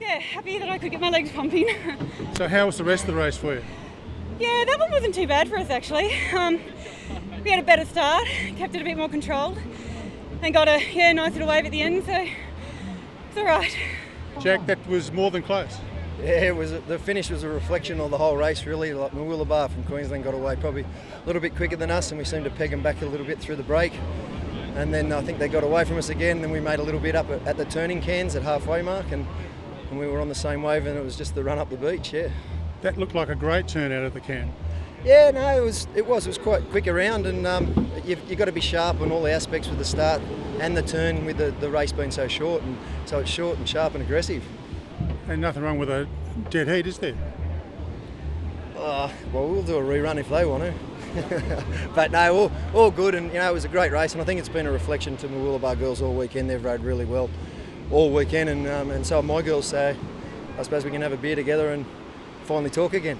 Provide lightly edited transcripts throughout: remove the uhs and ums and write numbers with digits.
Yeah, happy that I could get my legs pumping. So how was the rest of the race for you? Yeah, that one wasn't too bad for us actually. We had a better start, kept it a bit more controlled, and got a nice little wave at the end, so it's all right. Jack, that was more than close. Yeah, the finish was a reflection of the whole race really. Like Mooloolaba from Queensland got away probably a little bit quicker than us, and we seemed to peg them back a little bit through the break. And then I think they got away from us again, and then we made a little bit up at the turning cans at halfway mark, and we were on the same wave, and it was just the run up the beach, yeah. That looked like a great turn out of the can. Yeah, no, it was quite quick around, and you've got to be sharp on all the aspects with the start and the turn with the race being so short, and so it's short and sharp and aggressive. And nothing wrong with a dead heat, is there? Well, we'll do a rerun if they want to. But no, all good, and it was a great race, and I think it's been a reflection to Mooloolaba girls all weekend. They've rode really well all weekend, and so have my girls. So I suppose we can have a beer together and finally talk again.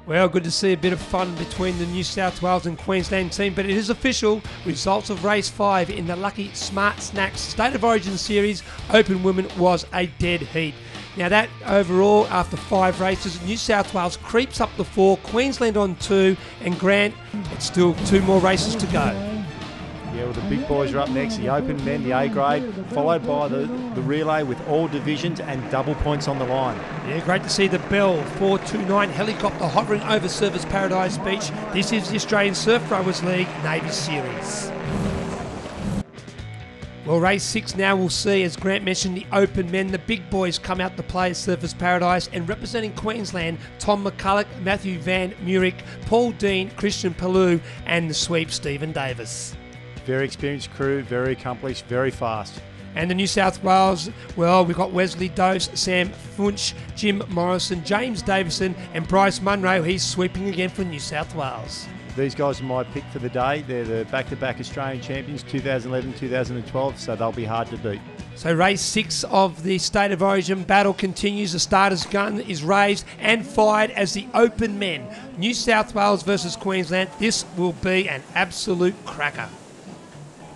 Well, good to see a bit of fun between the New South Wales and Queensland team, but it is official. Results of race 5 in the Lucky Smart Snacks State of Origin Series Open Women was a dead heat. Now that overall, after 5 races, New South Wales creeps up to 4, Queensland on 2, and Grant, it's still 2 more races to go. Yeah, well, the big boys are up next, the Open men, the A grade, followed by the relay with all divisions and double points on the line. Yeah, great to see the Bell 429 helicopter hovering over Surfers Paradise Beach. This is the Australian Surf Rowers League Navy Series. Well, race 6 now we'll see, as Grant mentioned, the Open men, the big boys come out to play at Surfers Paradise, and representing Queensland, Tom McCulloch, Matthew Van Murick, Paul Dean, Christian Palou, and the sweep Stephen Davis. Very experienced crew, very accomplished, very fast. And the New South Wales, well, we've got Wesley Dose, Sam Funch, Jim Morrison, James Davison, and Bryce Munro. He's sweeping again for New South Wales. These guys are my pick for the day. They're the back-to-back Australian champions, 2011, 2012, so they'll be hard to beat. So race 6 of the State of Origin battle continues. The starter's gun is raised and fired as the Open men. New South Wales versus Queensland. This will be an absolute cracker.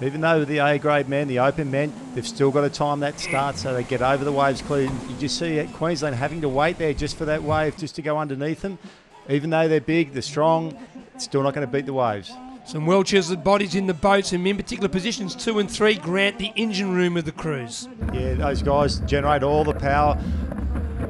Even though the A grade men, the Open men, they've still got to time that start so they get over the waves clean. You just see Queensland having to wait there just for that wave, just to go underneath them. Even though they're big, they're strong, still not going to beat the waves. Some well-chiseled bodies in the boats, and in particular positions 2 and 3, Grant, the engine room of the cruise. Yeah, those guys generate all the power.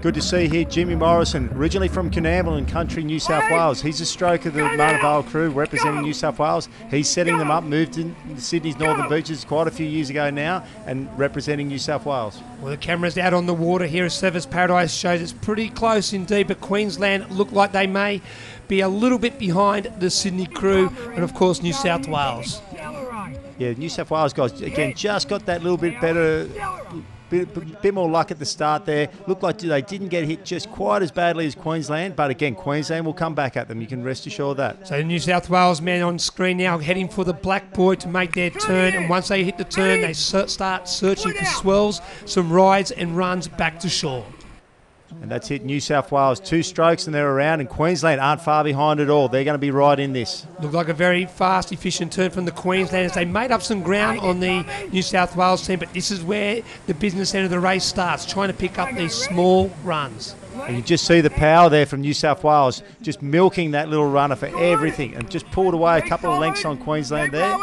Good to see here Jimmy Morrison, originally from Coonamble in country New South Wales. He's a stroke of the Martin Vale crew representing New South Wales. He's setting them up, moved to Sydney's Northern Beaches quite a few years ago now, and representing New South Wales. Well, the camera's out on the water here as Surfers Paradise shows it's pretty close indeed, but Queensland look like they may be a little bit behind the Sydney crew and, of course, New South Wales. Yeah, New South Wales guys, again, just got that little bit better, bit more luck at the start there. Looked like they didn't get hit just quite as badly as Queensland, but again, Queensland will come back at them. You can rest assured that. So the New South Wales men on screen now heading for the black buoy to make their turn, and once they hit the turn, they start searching for swells, some rides and runs back to shore. And that's it, New South Wales. 2 strokes and they're around, and Queensland aren't far behind at all. They're going to be right in this. Looked like a very fast, efficient turn from the Queenslanders. They made up some ground on the New South Wales team, but this is where the business end of the race starts, trying to pick up these small runs. And you just see the power there from New South Wales, just milking that little runner for everything, and just pulled away a couple of lengths on Queensland there.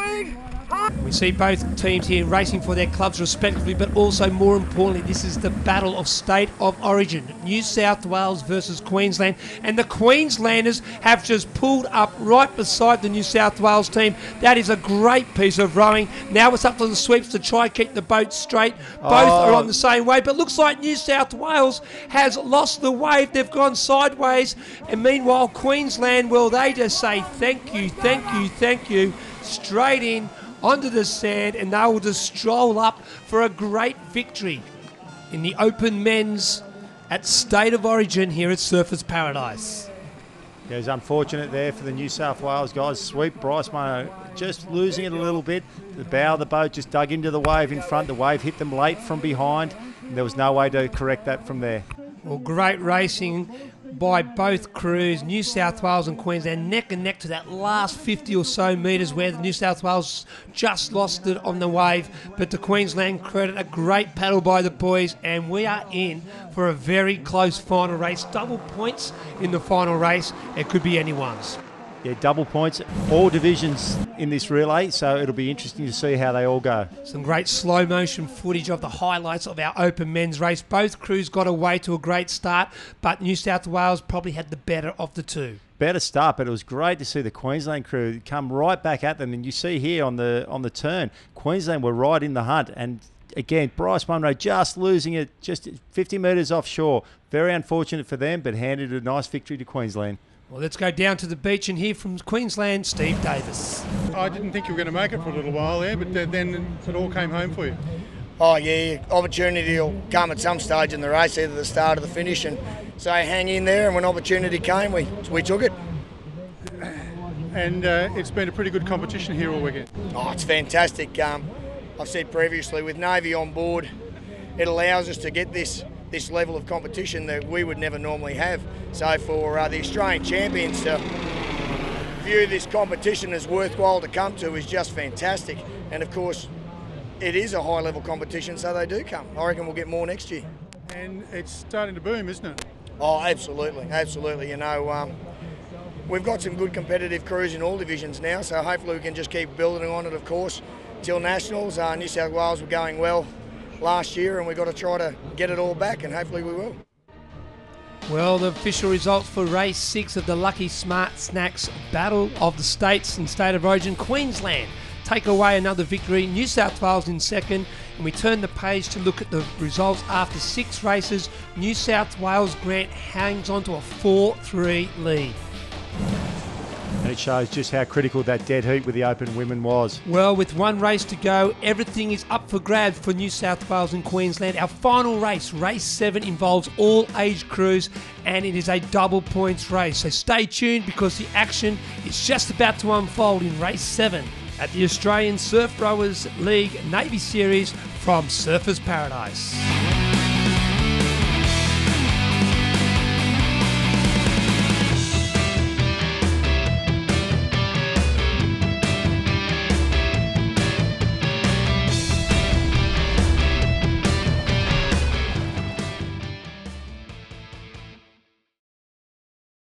We see both teams here racing for their clubs respectively, but also more importantly, this is the battle of State of Origin. New South Wales versus Queensland, and the Queenslanders have just pulled up right beside the New South Wales team. That is a great piece of rowing. Now it's up to the sweeps to try and keep the boat straight. Both are on the same wave, but looks like New South Wales has lost the wave. They've gone sideways, and meanwhile Queensland, well, they just say thank you, thank you, thank you, straight in onto the sand, and they will just stroll up for a great victory in the Open men's at State of Origin here at Surfers Paradise. Yeah, it was unfortunate there for the New South Wales guys. Sweep Bryce Munro just losing it a little bit. The bow of the boat just dug into the wave in front. The wave hit them late from behind, and there was no way to correct that from there. Well, great racing by both crews, New South Wales and Queensland, neck and neck to that last 50 or so metres where the New South Wales just lost it on the wave. But the Queensland credit, a great paddle by the boys, and we are in for a very close final race. Double points in the final race. It could be anyone's. Yeah, double points, all divisions in this relay, so it'll be interesting to see how they all go. Some great slow motion footage of the highlights of our open men's race. Both crews got away to a great start, but New South Wales probably had the better of the two. Better start, but it was great to see the Queensland crew come right back at them. And you see here on the turn, Queensland were right in the hunt. And again, Bryce Munro just losing it, just 50 metres offshore. Very unfortunate for them, but handed a nice victory to Queensland. Well, let's go down to the beach and hear from Queensland, Steve Davis. I didn't think you were going to make it for a little while there, but then it all came home for you. Oh yeah, opportunity will come at some stage in the race, either the start or the finish, and so hang in there, and when opportunity came, we took it. And it's been a pretty good competition here all weekend. Oh, it's fantastic. I've said previously, with Navy on board, it allows us to get this level of competition that we would never normally have. So for the Australian champions to view this competition as worthwhile to come to is just fantastic. And of course, it is a high level competition, so they do come. I reckon we'll get more next year. And it's starting to boom, isn't it? Oh, absolutely, absolutely. You know, we've got some good competitive crews in all divisions now, so hopefully we can just keep building on it, of course, till Nationals. New South Wales were going well last year, and we've got to try to get it all back, and hopefully we will. Well, the official results for race 6 of the Lucky Smart Snacks Battle of the States and State of Origin. Queensland take away another victory, New South Wales in second, and we turn the page to look at the results after 6 races. New South Wales Grant hangs on to a 4-3 lead. And it shows just how critical that dead heat with the open women was. Well, with one race to go, everything is up for grabs for New South Wales and Queensland. Our final race, race 7, involves all age crews, and it is a double points race. So stay tuned, because the action is just about to unfold in race 7 at the Australian Surf Rowers League Navy Series from Surfers Paradise.